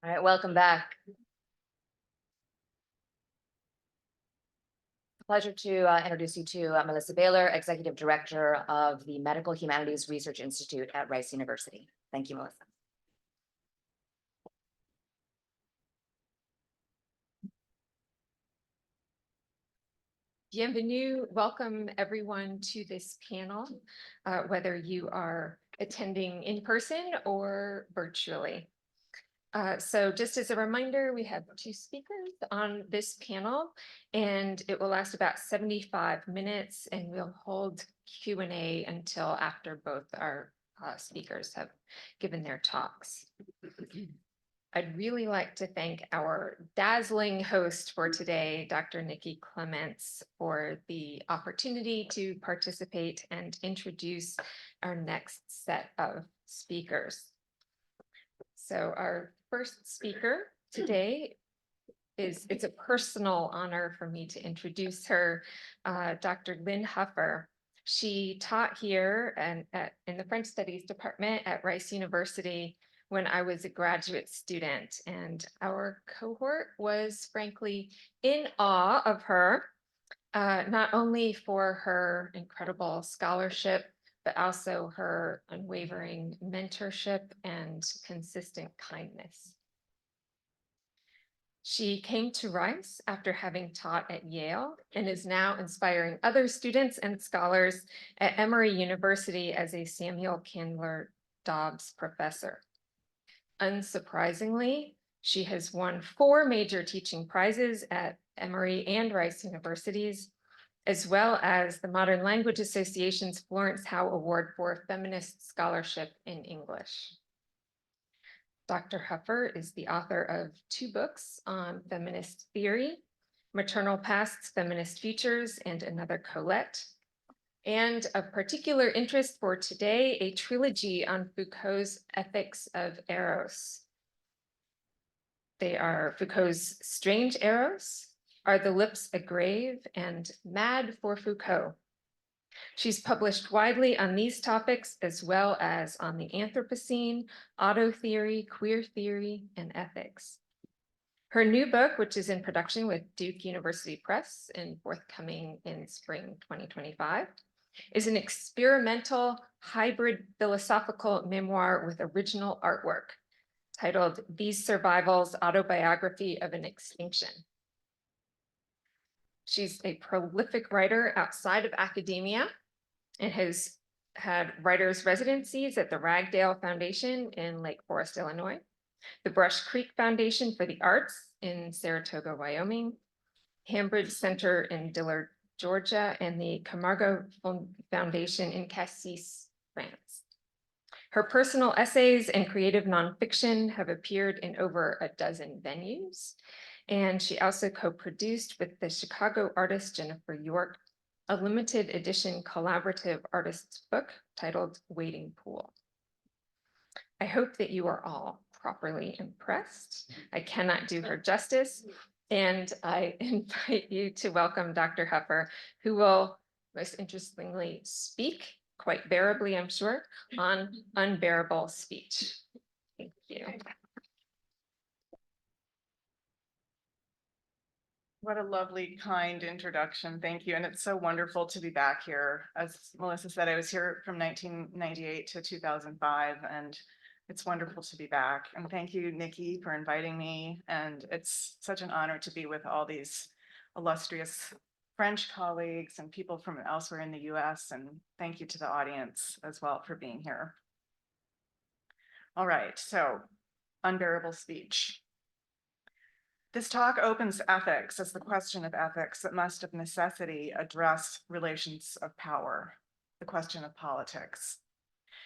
All right, welcome back. Pleasure to introduce you to Melissa Bailar, Executive Director of the Medical Humanities Research Institute at Rice University. Thank you, Melissa. Bienvenue, welcome everyone to this panel, whether you are attending in person or virtually. So just as a reminder, we have 2 speakers on this panel, and it will last about 75 minutes, and we'll hold Q&A until after both our speakers have given their talks. I'd really like to thank our dazzling host for today, Dr. Nikki Clements, for the opportunity to participate and introduce our next set of speakers. So our first speaker today it's a personal honor for me to introduce her, Dr. Lynne Huffer. She taught here and in the French Studies Department at Rice University when I was a graduate student, and our cohort was frankly in awe of her, not only for her incredible scholarship, but also her unwavering mentorship and consistent kindness. She came to Rice after having taught at Yale and is now inspiring other students and scholars at Emory University as a Samuel Candler Dobbs professor. Unsurprisingly, she has won 4 major teaching prizes at Emory and Rice Universities, as well as the Modern Language Association's Florence Howe Award for Feminist Scholarship in English. Dr. Huffer is the author of 2 books on feminist theory, Maternal Pasts, Feminist Futures, and Another Colette, and of particular interest for today, a trilogy on Foucault's Ethics of Eros. They are Foucault's Strange Eros, Are the Lips a Grave, and Mad for Foucault. She's published widely on these topics, as well as on the Anthropocene, auto theory, queer theory, and ethics. Her new book, which is in production with Duke University Press and forthcoming in spring 2025, is an experimental hybrid philosophical memoir with original artwork titled These Survivals: Autobiography of an Extinction. She's a prolific writer outside of academia and has had writers' residencies at the Ragdale Foundation in Lake Forest, Illinois, the Brush Creek Foundation for the Arts in Saratoga, Wyoming, Hambridge Center in Dillard, Georgia, and the Camargo Foundation in Cassis, France. Her personal essays and creative nonfiction have appeared in over a dozen venues, and she also co-produced with the Chicago artist Jennifer York a limited edition collaborative artists book titled Waiting Pool. I hope that you are all properly impressed. I cannot do her justice, and I invite you to welcome Dr. Huffer, who will most interestingly speak, quite bearably, I'm sure, on unbearable speech. Thank you. What a lovely, kind introduction. Thank you. And it's so wonderful to be back here. As Melissa said, I was here from 1998 to 2005, and it's wonderful to be back. And thank you, Nikki, for inviting me. And it's such an honor to be with all these illustrious French colleagues and people from elsewhere in the US. And thank you to the audience as well for being here. All right, so unbearable speech. This talk opens ethics as the question of ethics that must of necessity address relations of power, the question of politics.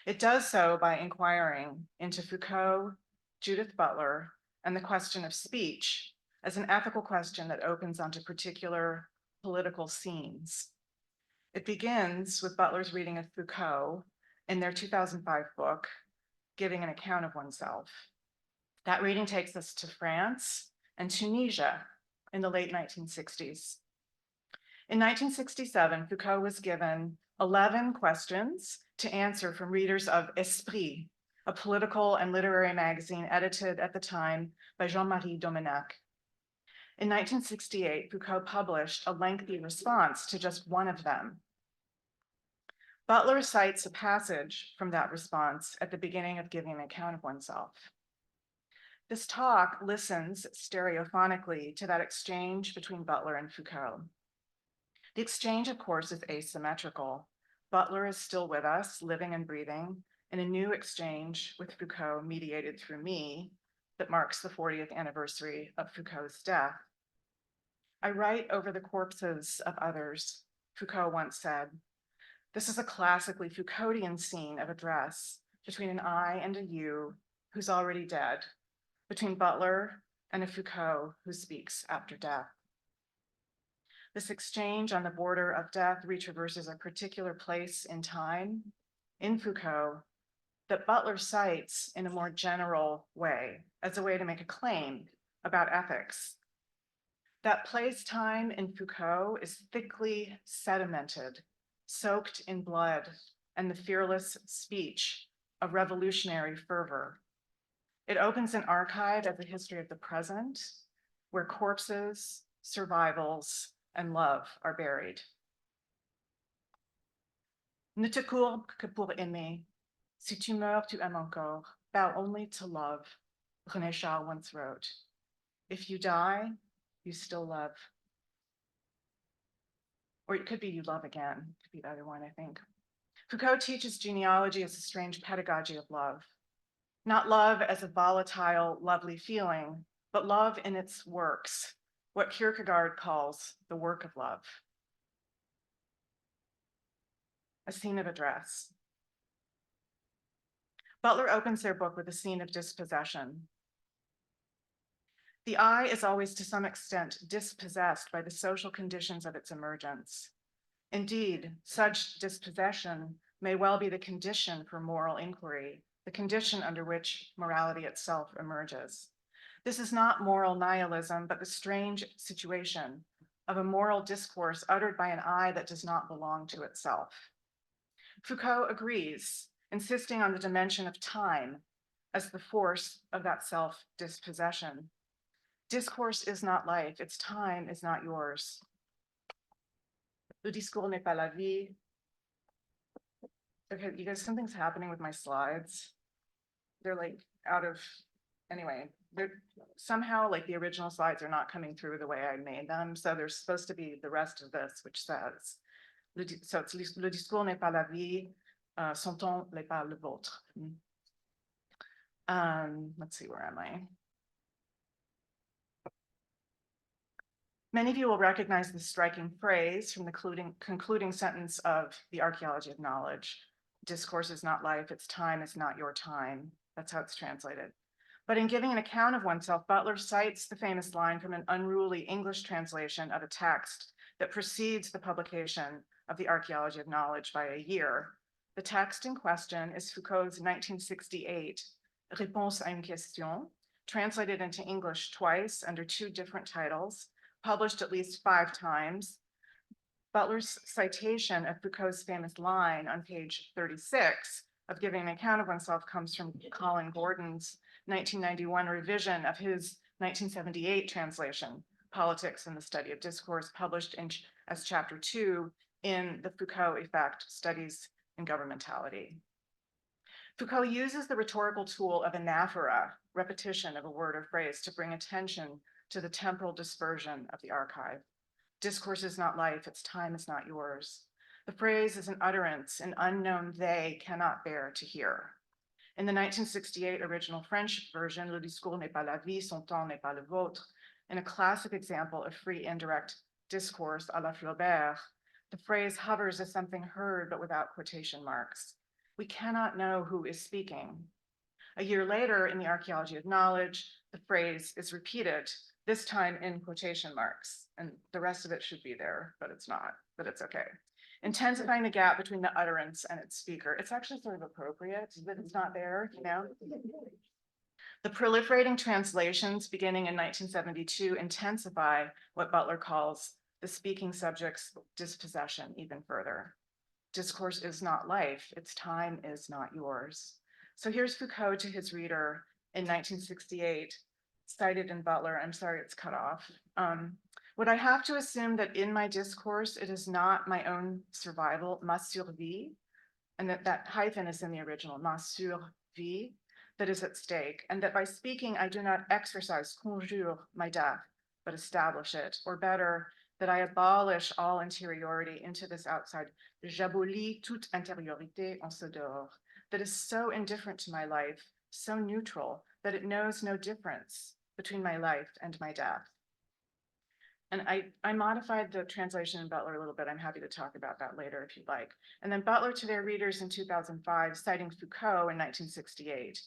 It does so by inquiring into Foucault, Judith Butler, and the question of speech as an ethical question that opens onto particular political scenes. It begins with Butler's reading of Foucault in their 2005 book, Giving an Account of Oneself. That reading takes us to France and Tunisia in the late 1960s. In 1967, Foucault was given 11 questions to answer from readers of Esprit, a political and literary magazine edited at the time by Jean-Marie Domenac. In 1968, Foucault published a lengthy response to just one of them. Butler cites a passage from that response at the beginning of Giving an Account of Oneself. This talk listens stereophonically to that exchange between Butler and Foucault. The exchange, of course, is asymmetrical. Butler is still with us, living and breathing, in a new exchange with Foucault mediated through me that marks the 40th anniversary of Foucault's death. I write over the corpses of others, Foucault once said. This is a classically Foucauldian scene of address between an I and a you who's already dead, between Butler and a Foucault who speaks after death. This exchange on the border of death retraverses a particular place in time in Foucault that Butler cites in a more general way as a way to make a claim about ethics. That place-time in Foucault is thickly sedimented, soaked in blood and the fearless speech of revolutionary fervor. It opens an archive of the history of the present, where corpses, survivals, and love are buried. Ne te courbe que pour aimer. Si tu meurs, tu aimes encore. Bow only to love, René Char once wrote. If you die, you still love. Or it could be you love again. It could be the other one, I think. Foucault teaches genealogy as a strange pedagogy of love. Not love as a volatile, lovely feeling, but love in its works, what Kierkegaard calls the work of love. A scene of address. Butler opens their book with a scene of dispossession. The I is always to some extent dispossessed by the social conditions of its emergence. Indeed, such dispossession may well be the condition for moral inquiry, the condition under which morality itself emerges. This is not moral nihilism, but the strange situation of a moral discourse uttered by an I that does not belong to itself. Foucault agrees, insisting on the dimension of time as the force of that self-dispossession. Discourse is not life, its time is not yours. Le discours n'est pas la vie. Okay, you guys, something's happening with my slides. They're like out of, anyway, they're somehow like the original slides are not coming through the way I made them. So there's supposed to be the rest of this, which says, so it's le discours n'est pas la vie, son temps n'est pas le vôtre. Let's see, where am I? Many of you will recognize the striking phrase from the concluding sentence of The Archaeology of Knowledge. Discourse is not life, its time is not your time. That's how it's translated. But in giving an account of oneself, Butler cites the famous line from an unruly English translation of a text that precedes the publication of The Archaeology of Knowledge by a year. The text in question is Foucault's 1968 Réponse à une question, translated into English twice under two different titles, published at least 5 times. Butler's citation of Foucault's famous line on page 36 of Giving an Account of Oneself comes from Colin Gordon's 1991 revision of his 1978 translation, Politics and the Study of Discourse, published as chapter 2 in the Foucault Effect, Studies in Governmentality. Foucault uses the rhetorical tool of anaphora, repetition of a word or phrase, to bring attention to the temporal dispersion of the archive. Discourse is not life, its time is not yours. The phrase is an utterance an unknown they cannot bear to hear. In the 1968 original French version, Le discours n'est pas la vie, son temps n'est pas le vôtre, in a classic example of free indirect discourse à la Flaubert, the phrase hovers as something heard but without quotation marks. We cannot know who is speaking. A year later, in The Archaeology of Knowledge, the phrase is repeated, this time in quotation marks, and the rest of it should be there, but it's not, but it's okay. Intensifying the gap between the utterance and its speaker. It's actually sort of appropriate that it's not there, you know? The proliferating translations beginning in 1972 intensify what Butler calls the speaking subject's dispossession even further. Discourse is not life, its time is not yours. So here's Foucault to his reader in 1968, cited in Butler. I'm sorry, it's cut off. Would I have to assume that in my discourse, it is not my own survival, ma survie, and that hyphen is in the original, ma survie, that is at stake, and that by speaking, I do not exercise, conjure, my death, but establish it, or better, that I abolish all interiority into this outside, j'abolis toute intériorité en ce dehors, that is so indifferent to my life, so neutral, that it knows no difference between my life and my death. And I modified the translation in Butler a little bit. I'm happy to talk about that later if you'd like. And then Butler to their readers in 2005, citing Foucault in 1968.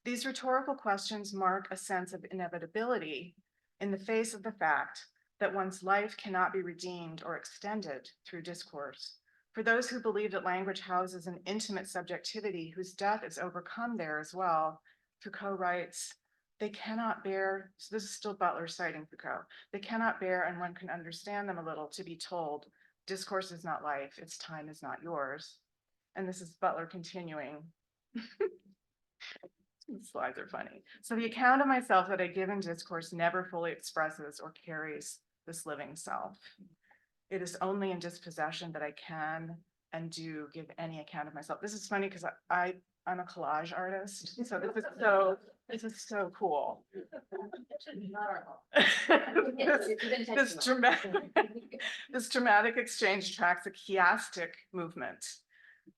These rhetorical questions mark a sense of inevitability in the face of the fact that one's life cannot be redeemed or extended through discourse. For those who believe that language houses an intimate subjectivity whose death is overcome there as well, Foucault writes, they cannot bear, so this is still Butler citing Foucault, they cannot bear, and one can understand them a little, to be told, discourse is not life, its time is not yours. And this is Butler continuing. The slides are funny. So the account of myself that I give in discourse never fully expresses or carries this living self. It is only in dispossession that I can and do give any account of myself. This is funny because I'm a collage artist, so this is so cool. This dramatic exchange tracks a chiastic movement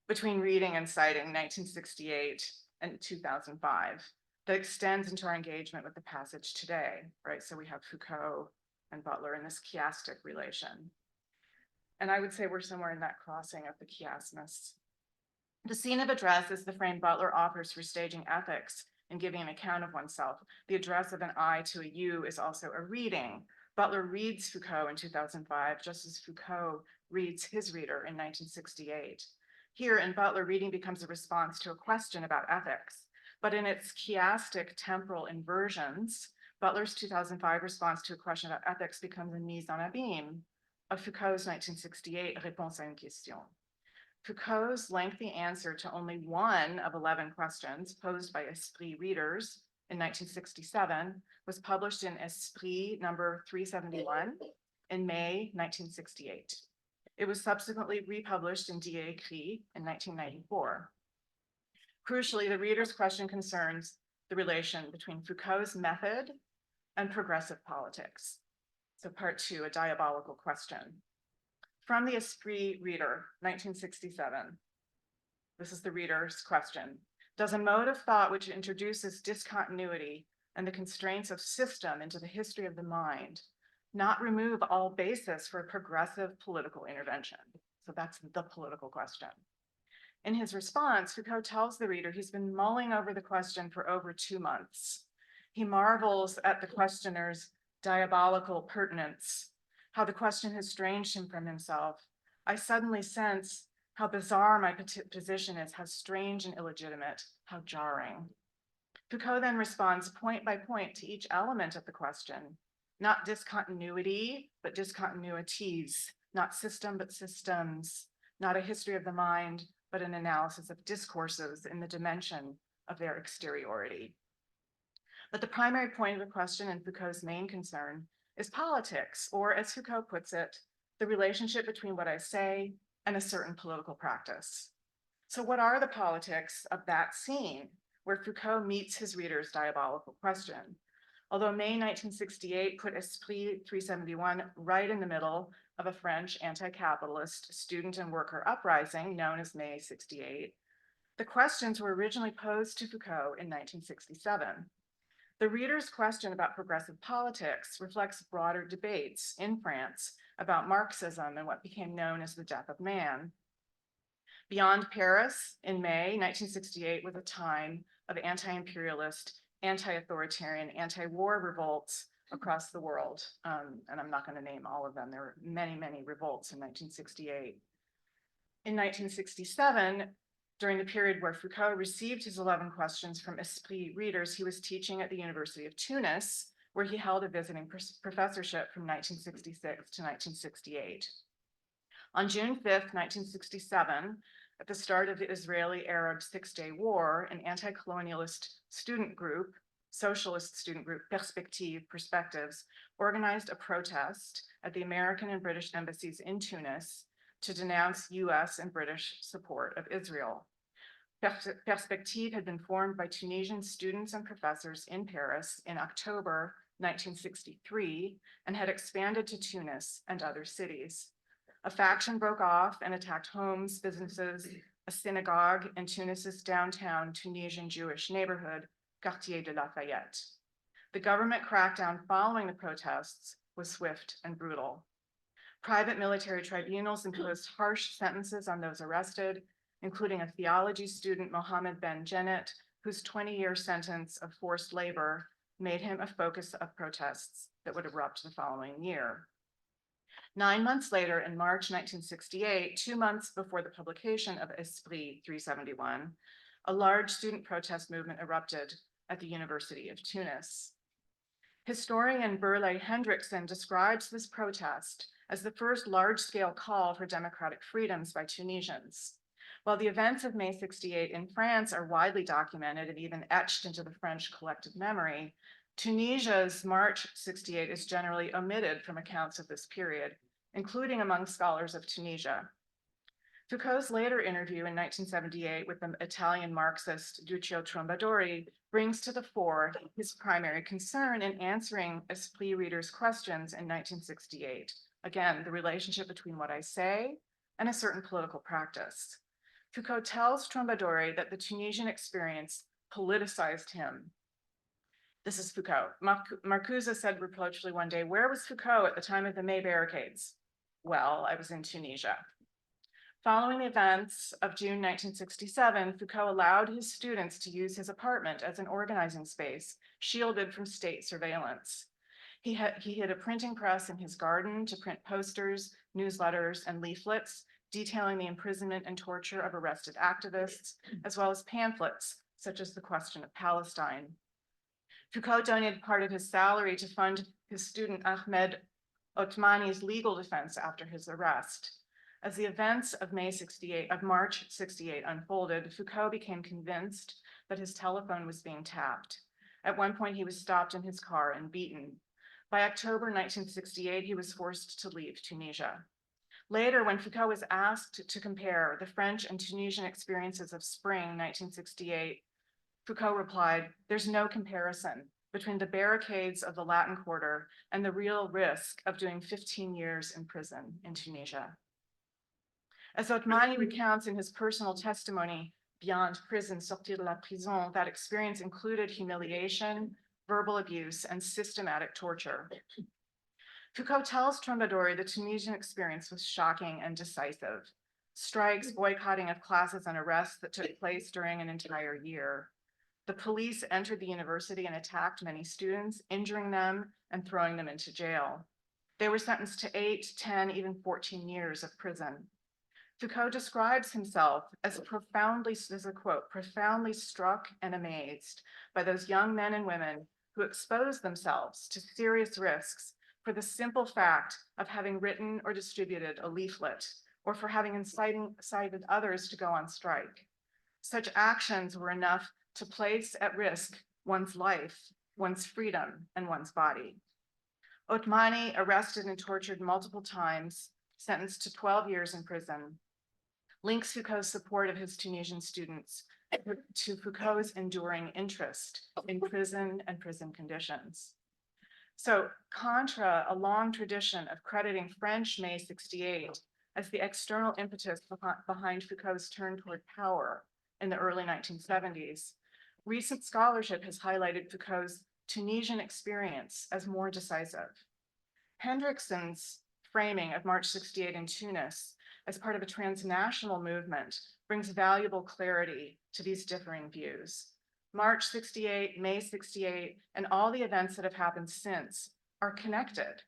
between reading and citing 1968 and 2005 that extends into our engagement with the passage today, right? So we have Foucault and Butler in this chiastic relation. And I would say we're somewhere in that crossing of the chiasmus. The scene of address is the frame Butler offers for staging ethics and giving an account of oneself. The address of an I to a you is also a reading. Butler reads Foucault in 2005, just as Foucault reads his reader in 1968. Here in Butler, reading becomes a response to a question about ethics, but in its chiastic temporal inversions, Butler's 2005 response to a question about ethics becomes a mise en abîme of Foucault's 1968 Réponse à une question. Foucault's lengthy answer to only one of 11 questions posed by Esprit readers in 1967 was published in Esprit number 371 in May 1968. It was subsequently republished in Die Écrit in 1994. Crucially, the reader's question concerns the relation between Foucault's method and progressive politics. So part two, a diabolical question. From the Esprit reader, 1967. This is the reader's question. Does a mode of thought which introduces discontinuity and the constraints of system into the history of the mind not remove all basis for progressive political intervention? So that's the political question. In his response, Foucault tells the reader he's been mulling over the question for over 2 months. He marvels at the questioner's diabolical pertinence, how the question has estranged him from himself. I suddenly sense how bizarre my position is, how strange and illegitimate, how jarring. Foucault then responds point by point to each element of the question, not discontinuity, but discontinuities, not system, but systems, not a history of the mind, but an analysis of discourses in the dimension of their exteriority. But the primary point of the question and Foucault's main concern is politics, or as Foucault puts it, the relationship between what I say and a certain political practice. So what are the politics of that scene where Foucault meets his reader's diabolical question? Although May 1968 put Esprit 371 right in the middle of a French anti-capitalist student and worker uprising known as May 68, the questions were originally posed to Foucault in 1967. The reader's question about progressive politics reflects broader debates in France about Marxism and what became known as the death of man. Beyond Paris, in May 1968 was a time of anti-imperialist, anti-authoritarian, anti-war revolts across the world. And I'm not going to name all of them. There were many, many revolts in 1968. In 1967, during the period where Foucault received his 11 questions from Esprit readers, he was teaching at the University of Tunis, where he held a visiting professorship from 1966 to 1968. On June 5th, 1967, At the start of the Israeli-Arab Six-Day War, an anti-colonialist student group, socialist student group, Perspectives, organized a protest at the American and British embassies in Tunis to denounce US and British support of Israel. Perspective had been formed by Tunisian students and professors in Paris in October 1963 and had expanded to Tunis and other cities. A faction broke off and attacked homes, businesses, a synagogue in Tunis's downtown Tunisian Jewish neighborhood, Quartier de Lafayette. The government crackdown following the protests was swift and brutal. Private military tribunals imposed harsh sentences on those arrested, including a theology student, Mohammed Ben Jennett, whose 20-year sentence of forced labor made him a focus of protests that would erupt the following year. 9 months later, in March 1968, 2 months before the publication of Esprit 371, a large student protest movement erupted at the University of Tunis. Historian Burle Hendrickson describes this protest as the first large-scale call for democratic freedoms by Tunisians. While the events of May 68 in France are widely documented and even etched into the French collective memory, Tunisia's March 68 is generally omitted from accounts of this period, including among scholars of Tunisia. Foucault's later interview in 1978 with the Italian Marxist Duccio Trombadori brings to the fore his primary concern in answering Esprit readers' questions in 1968. Again, the relationship between what I say and a certain political practice. Foucault tells Trombadori that the Tunisian experience politicized him. This is Foucault. Marcuse said reproachfully one day, "Where was Foucault at the time of the May barricades?" "Well, I was in Tunisia." Following the events of June 1967, Foucault allowed his students to use his apartment as an organizing space, shielded from state surveillance. He hid a printing press in his garden to print posters, newsletters, and leaflets detailing the imprisonment and torture of arrested activists, as well as pamphlets, such as The Question of Palestine. Foucault donated part of his salary to fund his student Ahmed Otmani's legal defense after his arrest. As the events of March 68 unfolded, Foucault became convinced that his telephone was being tapped. At one point, he was stopped in his car and beaten. By October 1968, he was forced to leave Tunisia. Later, when Foucault was asked to compare the French and Tunisian experiences of spring 1968, Foucault replied, "There's no comparison between the barricades of the Latin Quarter and the real risk of doing 15 years in prison in Tunisia." As Otmani recounts in his personal testimony, Beyond Prison, Sortir de la Prison, that experience included humiliation, verbal abuse, and systematic torture. Foucault tells Trombadori the Tunisian experience was shocking and decisive. Strikes, boycotting of classes, and arrests that took place during an entire year. The police entered the university and attacked many students, injuring them and throwing them into jail. They were sentenced to 8, 10, even 14 years of prison. Foucault describes himself as this is a quote, "profoundly struck and amazed by those young men and women who exposed themselves to serious risks for the simple fact of having written or distributed a leaflet, or for having incited others to go on strike. Such actions were enough to place at risk one's life, one's freedom, and one's body." Otmani, arrested and tortured multiple times, sentenced to 12 years in prison, links Foucault's support of his Tunisian students to Foucault's enduring interest in prison and prison conditions. So, contra a long tradition of crediting French May 68 as the external impetus behind Foucault's turn toward power in the early 1970s, recent scholarship has highlighted Foucault's Tunisian experience as more decisive. Hendrickson's framing of March 68 in Tunis as part of a transnational movement brings valuable clarity to these differing views. March 68, May 68, and all the events that have happened since are connected.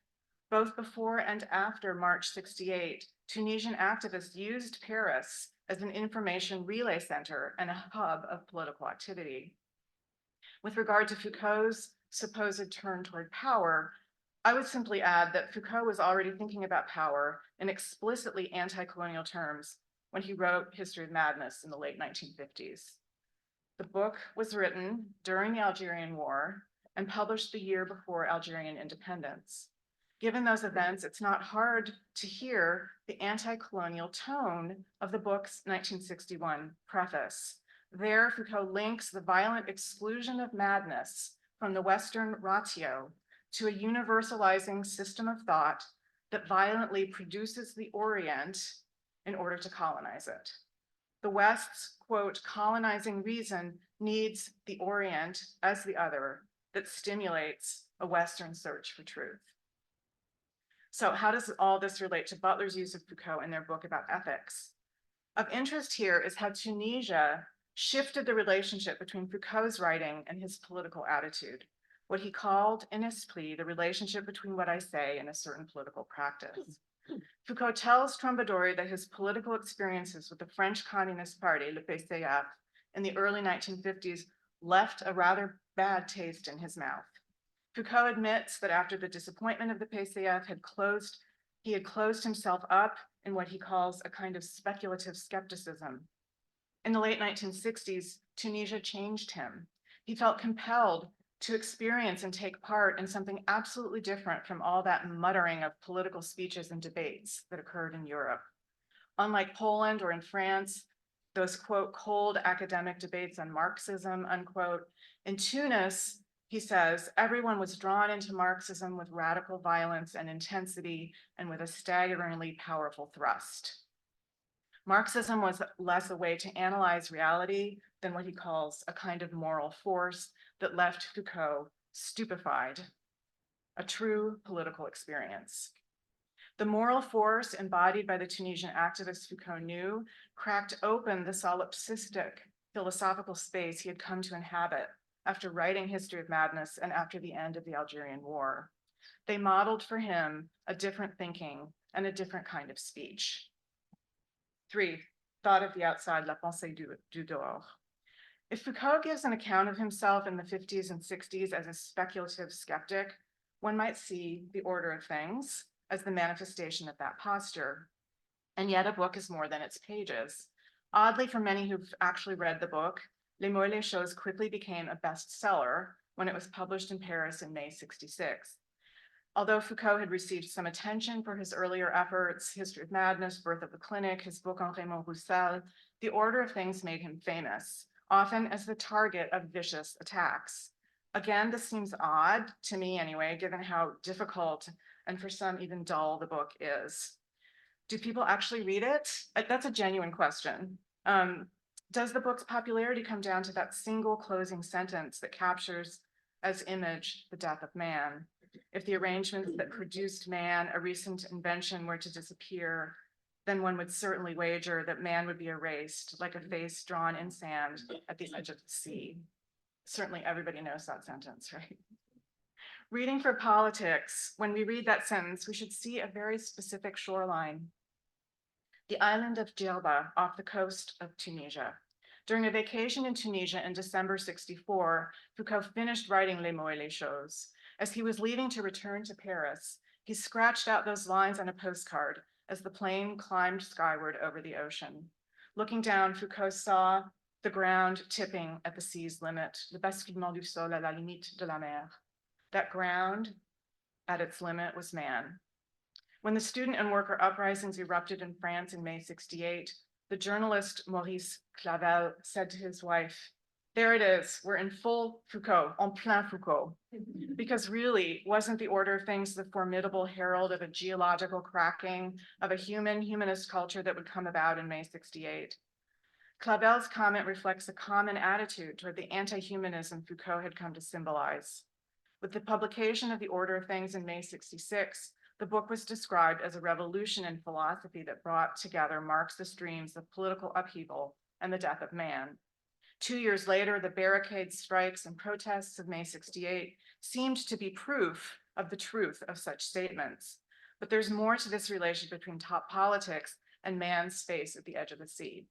Both before and after March 68, Tunisian activists used Paris as an information relay center and a hub of political activity. With regard to Foucault's supposed turn toward power, I would simply add that Foucault was already thinking about power in explicitly anti-colonial terms when he wrote History of Madness in the late 1950s. The book was written during the Algerian War and published the year before Algerian independence. Given those events, it's not hard to hear the anti-colonial tone of the book's 1961 preface. There, Foucault links the violent exclusion of madness from the Western ratio to a universalizing system of thought that violently produces the Orient in order to colonize it. The West's, quote, colonizing reason needs the Orient as the other that stimulates a Western search for truth. So how does all this relate to Butler's use of Foucault in their book about ethics? Of interest here is how Tunisia shifted the relationship between Foucault's writing and his political attitude, what he called in Esprit the relationship between what I say and a certain political practice. Foucault tells Trombadori that his political experiences with the French Communist Party, le PCF, in the early 1950s left a rather bad taste in his mouth. Foucault admits that after the disappointment of the PCF he had closed himself up in what he calls a kind of speculative skepticism. In the late 1960s, Tunisia changed him. He felt compelled to experience and take part in something absolutely different from all that muttering of political speeches and debates that occurred in Europe. Unlike Poland or in France, those, quote, cold academic debates on Marxism, unquote, in Tunis, he says, everyone was drawn into Marxism with radical violence and intensity and with a staggeringly powerful thrust. Marxism was less a way to analyze reality than what he calls a kind of moral force that left Foucault stupefied, a true political experience. The moral force embodied by the Tunisian activist Foucault knew cracked open the solipsistic philosophical space he had come to inhabit after writing History of Madness and after the end of the Algerian War. They modeled for him a different thinking and a different kind of speech. 3, thought of the outside, la pensée du dehors. If Foucault gives an account of himself in the 50s and 60s as a speculative skeptic, one might see The Order of Things as the manifestation of that posture. And yet a book is more than its pages. Oddly, for many who've actually read the book, Les Mots et les Choses quickly became a bestseller when it was published in Paris in May 66. Although Foucault had received some attention for his earlier efforts, History of Madness, Birth of the Clinic, his book on Raymond Roussel, The Order of Things made him famous, often as the target of vicious attacks. Again, this seems odd, to me anyway, given how difficult and for some even dull the book is. Do people actually read it? That's a genuine question. Does the book's popularity come down to that single closing sentence that captures as image the death of man? If the arrangements that produced man, a recent invention, were to disappear, then one would certainly wager that man would be erased like a face drawn in sand at the edge of the sea. Certainly everybody knows that sentence, right? Reading for politics, when we read that sentence, we should see a very specific shoreline. The island of Djerba off the coast of Tunisia. During a vacation in Tunisia in December 64, Foucault finished writing Les Mots et les Choses. As he was leaving to return to Paris, he scratched out those lines on a postcard as the plane climbed skyward over the ocean. Looking down, Foucault saw the ground tipping at the sea's limit, le basculement du sol à la limite de la mer. That ground at its limit was man. When the student and worker uprisings erupted in France in May 68, the journalist Maurice Clavel said to his wife, "There it is, we're in full Foucault, en plein Foucault." Because really, wasn't the order of things the formidable herald of a geological cracking of a humanist culture that would come about in May 68? Clavel's comment reflects a common attitude toward the anti-humanism Foucault had come to symbolize. With the publication of The Order of Things in May 66, the book was described as a revolution in philosophy that brought together Marxist dreams of political upheaval and the death of man. 2 years later, the barricade strikes and protests of May 68 seemed to be proof of the truth of such statements. But there's more to this relation between top politics and man's space at the edge of the sea.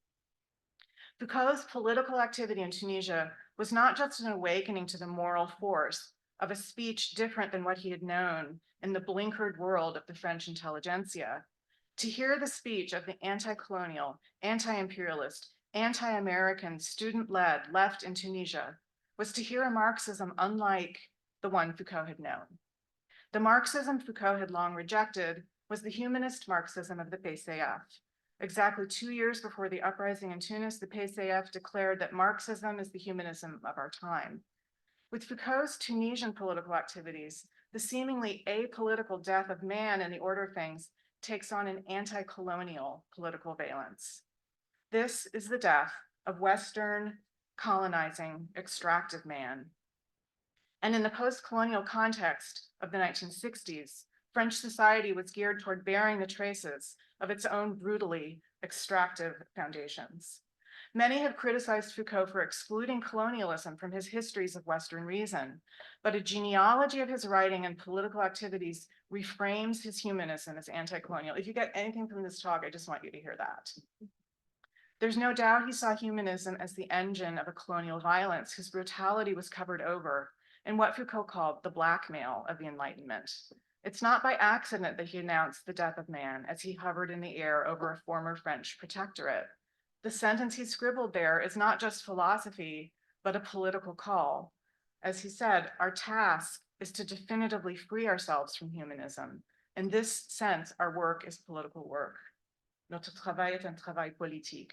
Foucault's political activity in Tunisia was not just an awakening to the moral force of a speech different than what he had known in the blinkered world of the French intelligentsia. To hear the speech of the anti-colonial, anti-imperialist, anti-American student-led left in Tunisia was to hear a Marxism unlike the one Foucault had known. The Marxism Foucault had long rejected was the humanist Marxism of the PCF. Exactly 2 years before the uprising in Tunis, the PCF declared that Marxism is the humanism of our time. With Foucault's Tunisian political activities, the seemingly apolitical death of man in the order of things takes on an anti-colonial political valence. This is the death of Western colonizing extractive man. And in the post-colonial context of the 1960s, French society was geared toward bearing the traces of its own brutally extractive foundations. Many have criticized Foucault for excluding colonialism from his histories of Western reason, but a genealogy of his writing and political activities reframes his humanism as anti-colonial. If you get anything from this talk, I just want you to hear that. There's no doubt he saw humanism as the engine of a colonial violence whose brutality was covered over in what Foucault called the blackmail of the Enlightenment. It's not by accident that he announced the death of man as he hovered in the air over a former French protectorate. The sentence he scribbled there is not just philosophy, but a political call. As he said, our task is to definitively free ourselves from humanism. In this sense, our work is political work. Notre travail est un travail politique.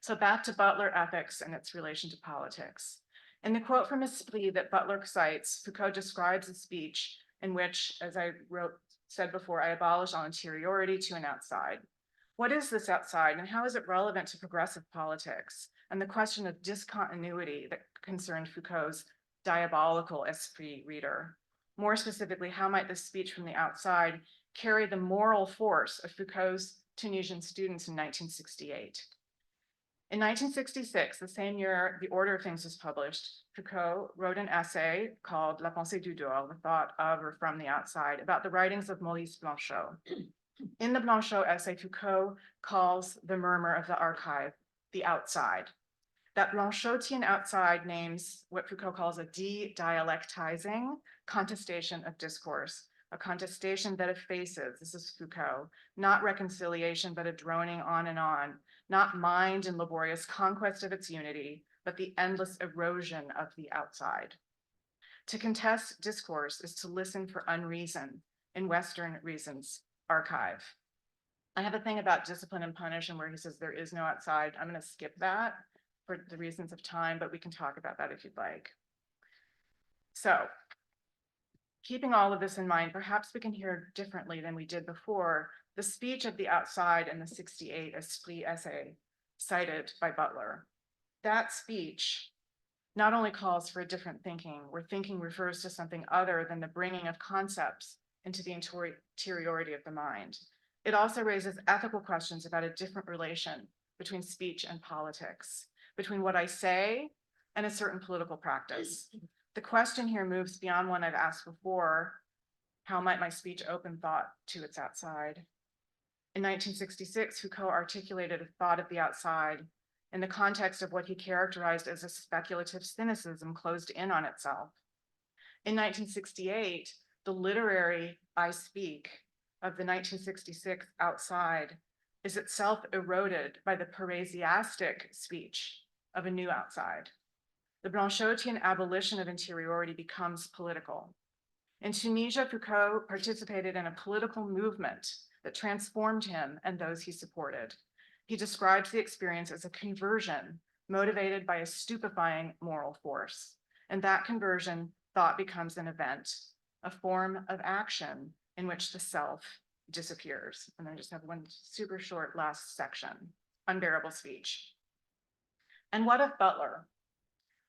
So back to Butler ethics and its relation to politics. In the quote from Esprit that Butler cites, Foucault describes a speech in which, as I said before, I abolish all interiority to an outside. What is this outside and how is it relevant to progressive politics? And the question of discontinuity that concerned Foucault's diabolical Esprit reader. More specifically, how might this speech from the outside carry the moral force of Foucault's Tunisian students in 1968? In 1966, the same year The Order of Things was published, Foucault wrote an essay called La pensée du dehors, the thought of or from the outside, about the writings of Maurice Blanchot. In the Blanchot essay, Foucault calls the murmur of the archive the outside. That Blanchotian outside names what Foucault calls a de-dialectizing contestation of discourse, a contestation that effaces, this is Foucault, not reconciliation, but a droning on and on, not mind and laborious conquest of its unity, but the endless erosion of the outside. To contest discourse is to listen for unreason in Western reason's archive. I have a thing about discipline and punish and where he says there is no outside. I'm going to skip that for the reasons of time, but we can talk about that if you'd like. So, keeping all of this in mind, perhaps we can hear differently than we did before the speech of the outside in the 68 Esprit essay cited by Butler. That speech not only calls for a different thinking, where thinking refers to something other than the bringing of concepts into the interiority of the mind. It also raises ethical questions about a different relation between speech and politics, between what I say and a certain political practice. The question here moves beyond one I've asked before: how might my speech open thought to its outside? In 1966, Foucault articulated a thought of the outside in the context of what he characterized as a speculative cynicism closed in on itself. In 1968, the literary I speak of the 1966 outside is itself eroded by the parasiastic speech of a new outside. The Blanchotian abolition of interiority becomes political. In Tunisia, Foucault participated in a political movement that transformed him and those he supported. He describes the experience as a conversion motivated by a stupefying moral force. And that conversion, thought becomes an event, a form of action in which the self disappears. And I just have one super short last section, unbearable speech. And what of Butler?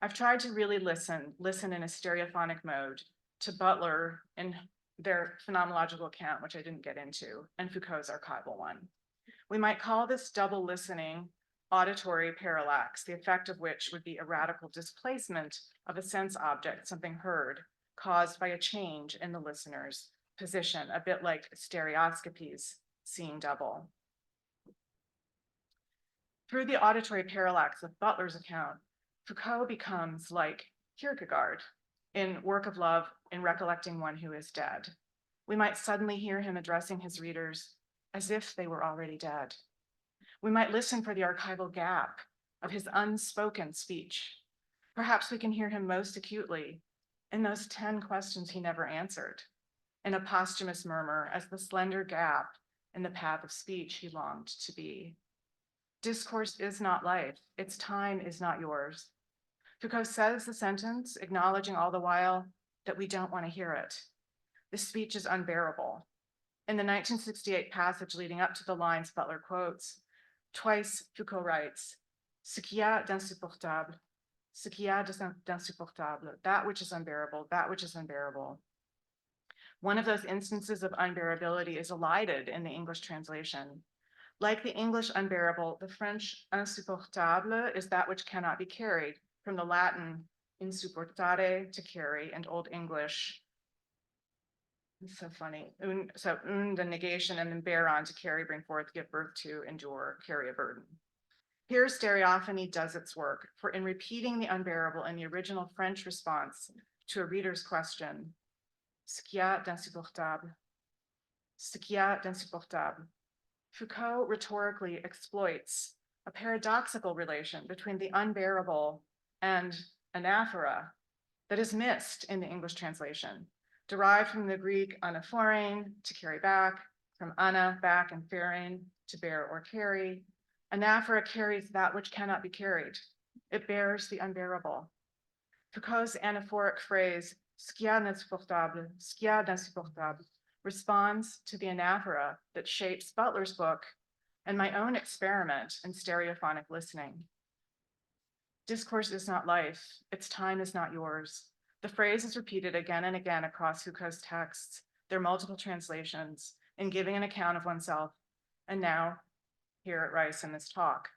I've tried to really listen in a stereophonic mode to Butler in their phenomenological account, which I didn't get into, and Foucault's archival one. We might call this double listening auditory parallax, the effect of which would be a radical displacement of a sense object, something heard, caused by a change in the listener's position, a bit like stereoscopies, seeing double. Through the auditory parallax of Butler's account, Foucault becomes like Kierkegaard in Work of Love in Recollecting One Who Is Dead. We might suddenly hear him addressing his readers as if they were already dead. We might listen for the archival gap of his unspoken speech. Perhaps we can hear him most acutely in those 10 questions he never answered, in a posthumous murmur as the slender gap in the path of speech he longed to be. Discourse is not life, its time is not yours. Foucault says the sentence, acknowledging all the while that we don't want to hear it. The speech is unbearable. In the 1968 passage leading up to the lines Butler quotes, twice Foucault writes, ce qu'il y a d'insupportable, ce qu'il y a d'insupportable, that which is unbearable, that which is unbearable. One of those instances of unbearability is elided in the English translation. Like the English unbearable, the French insupportable is that which cannot be carried, from the Latin insupportare, to carry, and Old English. It's so funny. The negation, and then bear on, to carry, bring forth, give birth to, endure, carry a burden. Here, stereophony does its work, for in repeating the unbearable in the original French response to a reader's question, ce qu'il y a d'insupportable, ce qu'il y a d'insupportable, Foucault rhetorically exploits a paradoxical relation between the unbearable and anaphora that is missed in the English translation, derived from the Greek anaphorein, to carry back, from ana, back, and pherein, to bear or carry. Anaphora carries that which cannot be carried. It bears the unbearable. Foucault's anaphoric phrase, ce qu'il y a d'insupportable, ce qu'il y a d'insupportable, responds to the anaphora that shapes Butler's book and my own experiment in stereophonic listening. Discourse is not life, its time is not yours. The phrase is repeated again and again across Foucault's texts, their multiple translations, in giving an account of oneself, and now, here at Rice in this talk.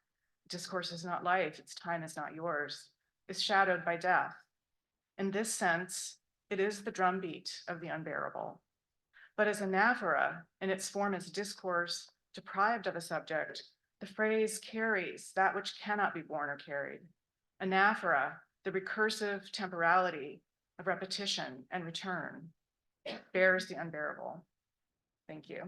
Discourse is not life, its time is not yours, is shadowed by death. In this sense, it is the drumbeat of the unbearable. But as anaphora, in its form as discourse deprived of a subject, the phrase carries that which cannot be borne or carried. Anaphora, the recursive temporality of repetition and return, bears the unbearable. Thank you.